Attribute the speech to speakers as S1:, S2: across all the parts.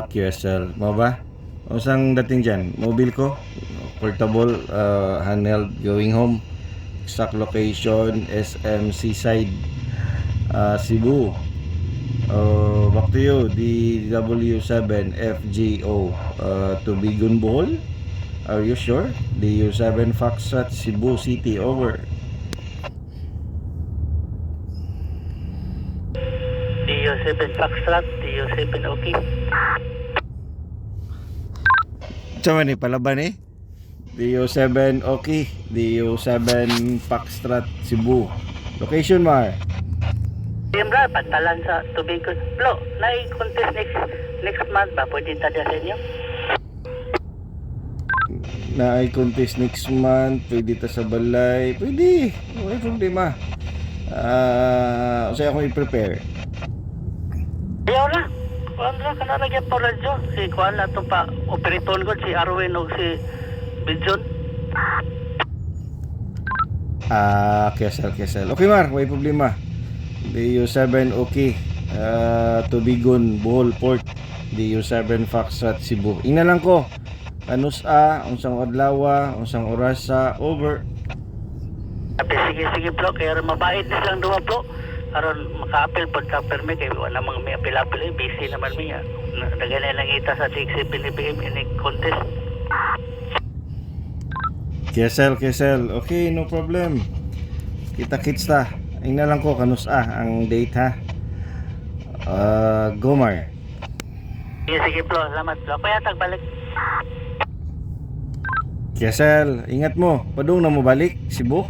S1: QSL mo ba? O sang dating dyan? Mobile ko? Portable, handheld, going home. Exact location, SM Seaside, Cebu. Back to you, DW7 FGO, Tubigon, Bohol. Are you sure? DU7 Foxtrot, Cebu City, over.
S2: DU7 Foxtrot, DU7 okay.
S1: Sama ni palaban eh. DU7 okay, DU7 Foxtrot, Cebu. Location mar.
S2: Siyempre, pagtalan sa Tubigon. Bro, contest next month ba? Pwede tada sa inyo?
S1: Na ay contest next month, pwede ta sa balay, pwede, wala problema. Kasi ako i-prepare.
S2: Ayaw na. Kuhan na, kanaragyan po radyo. Si Kuhan na ito pa, operaton ko, si Arwin o si Bijon.
S1: Kesel. Okay mar, may problema. DU7 okay. Tubigon, Bohol Port. DU7 Foxtrot, Cebu. Ina lang ko. Anus unsang adlaw, unsang orasa, over.
S2: Sige bro, kaya mabait na lang duwa bro. Aron maka-apel pagka-permit kay wala namang may apel-apel busy naman niya. Dagan lang ita sa 6 PNPM in contest.
S1: Kesel. Okay, no problem. Kita-kits ta. Ina lang ko kanus ang date ha. Gomar.
S2: Sige bro, salamat bro. Kaya tagbalik.
S1: Kesel, ingat mo. Padung na mo balik, Cebu.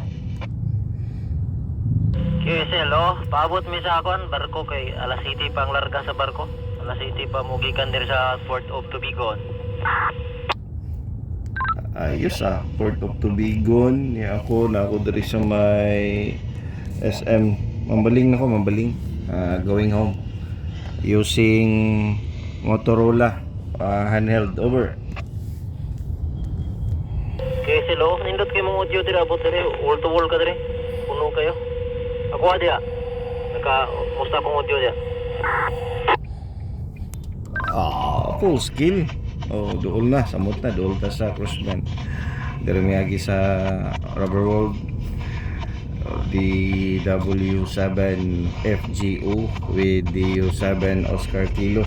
S3: QSL, paabot mi sa akon, barko kay alas City pang larga sa barko. Alas City pa mugikan dir sa Port of Tubigon.
S1: Ayos Port of Tubigon. Ako diri sa may SM. Mambaling. Going home. Using Motorola handheld, over.
S3: QSL, nindot kay mong audio dir abot dire, wall to wall ka dire. Puno kayo. Ako dia. Musta akong audio dia.
S1: Full skill. Dool na, samot na, dool ta sa crossband. Dari miyagi sa Rubber World, DW7 FGO with DU7 Oscar Kilo,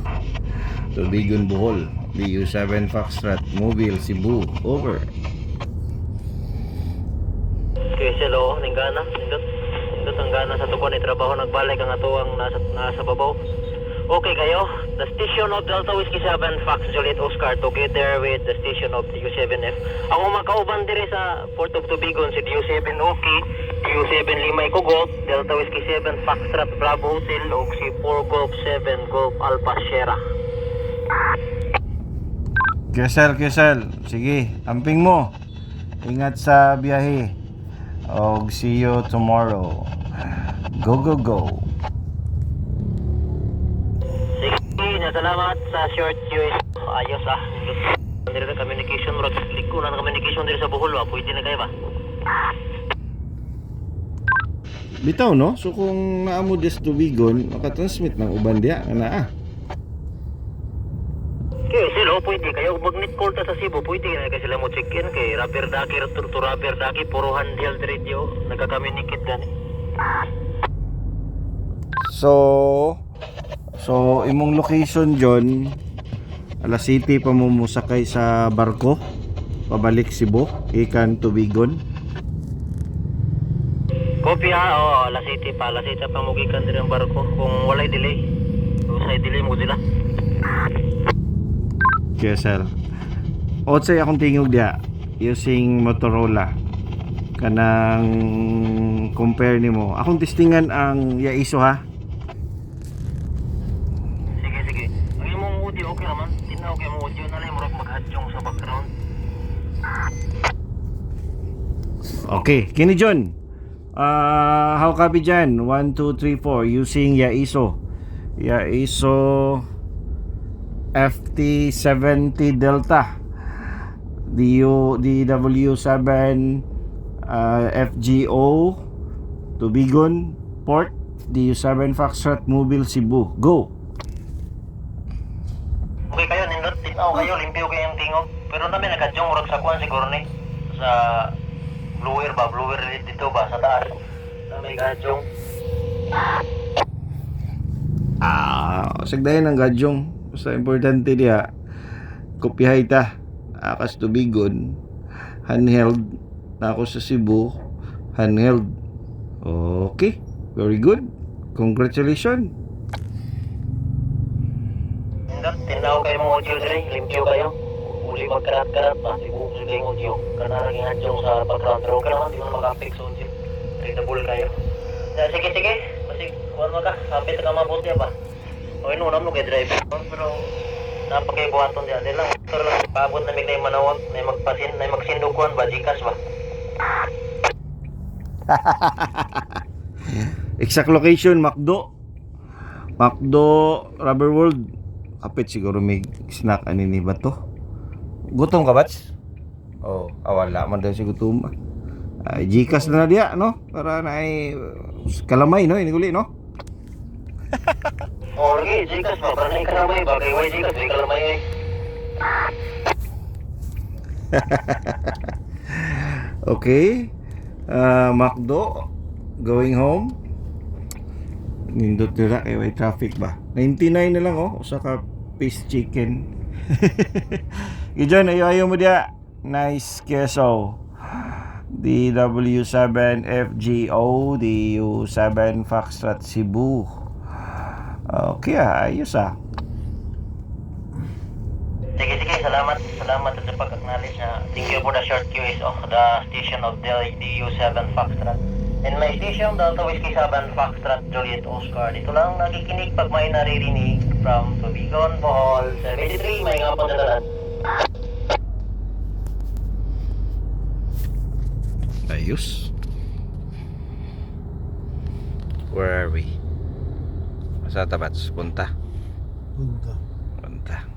S1: Tubigon, Bohol, DU7 Foxtrot, Mobile, Cebu, over.
S3: QSL, ninggana, nindot ang gana sa tukon ni trabaho nagbalik ang atuang nasa babaw. Okay kayo, the station of Delta Whiskey 7 Fox Juliet Oscar together with the station of DU7F. Ang umakauban dire sa Port of Tubigon si DU7 okay, DU7 Limay Kugot, Delta Whiskey 7 Foxtrot Bravo Hotel ug si 4 Golf 7 Golf Alpha Sierra.
S1: Kesel. Sige, amping mo. Ingat sa biyahe. See you tomorrow. Go.
S3: Sige, salamat sa short US. Ayos Dire na communication rod. Likunan communication dire sa Bohol ba? Pwede na kayo ba?
S1: Bitaw no? So kung naamo des Tubigon, makatransmit ng uban diya na
S3: Okay, sila pwede kayo mag-net call ta sa Cebu, pwede na kasi sila mo check-in kay Rapper Daki, Rapper Daki, puro handheld radio, nagka-communicate gani.
S1: So imong location John, alas City pa mo musakay sa barko pabalik Cebu, ikan Tubigon.
S3: Kopya, alas City pa mugikan din ang barko kung walay delay. Kung say delay mo sila.
S1: QSL. Otsay akong tingog dia using Motorola. Kanang compare nimo. Akong testingan ang Yaiso ha.
S3: Sige. Ang imong audio okay naman. Tinaw kay mo audio na lang murag mag-adjong sa background.
S1: Okay, kini John. How copy dyan? 1, 2, 3, 4 using Yaiso FT70 Delta DW7 FGO Tubigon Port DU7 Foxtrot Mobile, Cebu. Go.
S3: Tao kayo, limpyo kayong tingog. Pero namin nagkadyong murag sa kuwan siguro ni. Sa blower ba? Blower dito ba? Sa taas. Namin kadyong.
S1: Sagdayan ang gadyong. Basta importante diya. Kopyahay ta. Akas tubigon. Handheld. Na ako sa Cebu. Handheld. Okay. Very good. Congratulations.
S3: Hindot, tinaw kayo mga audio diri. Limpyo kayo. Uli magkarat-karat pa. Siguro kayong audio. Karena naging hadyong sa background. Pero ka naman, di mo makapix sa audio. Readable kayo. Sige, sige. Masig, kuwan mo ka. Kapit ka mabuti ba? O inunam mo kay driver. Pero napakaibuhaton diyan. Di lang. Pero lang, paabot na may manawag. Na magpasin, na magsindukuan ba? Gcash ba?
S1: Exact location, McDo. McDo, Rubber World. Kapit siguro may snack ani ni ba to? Gutom ka, Bats? Oh, wala man daw si gutom. Ay, Gcash na diya, no? Para na ay kalamay, no? Iniguli, no?
S3: O lagi, Gcash ba? Para na ikalamay ba? Kaya Gcash, may kalamay eh.
S1: Okay. McDo going home. Nindot nila kay may traffic ba? 99 na lang oh, usa ka piece chicken. Gijon ayo mo dia. Nice queso. DW7FGO DU7 Foxtrot Cebu. Okay, ayos ah.
S3: Sige, sige, salamat. Salamat sa pag-acknowledge na. Thank you for the short QS of the station of the DU7 Foxtrot. And my station, Delta Whiskey 7 Foxtrot Juliet Oscar. Dito lang nakikinig pag may naririnig from Tubigon, Bohol, 73, may nga po dadalan.
S1: Ayos. Where are we? Sa Tabats, punta. Punta.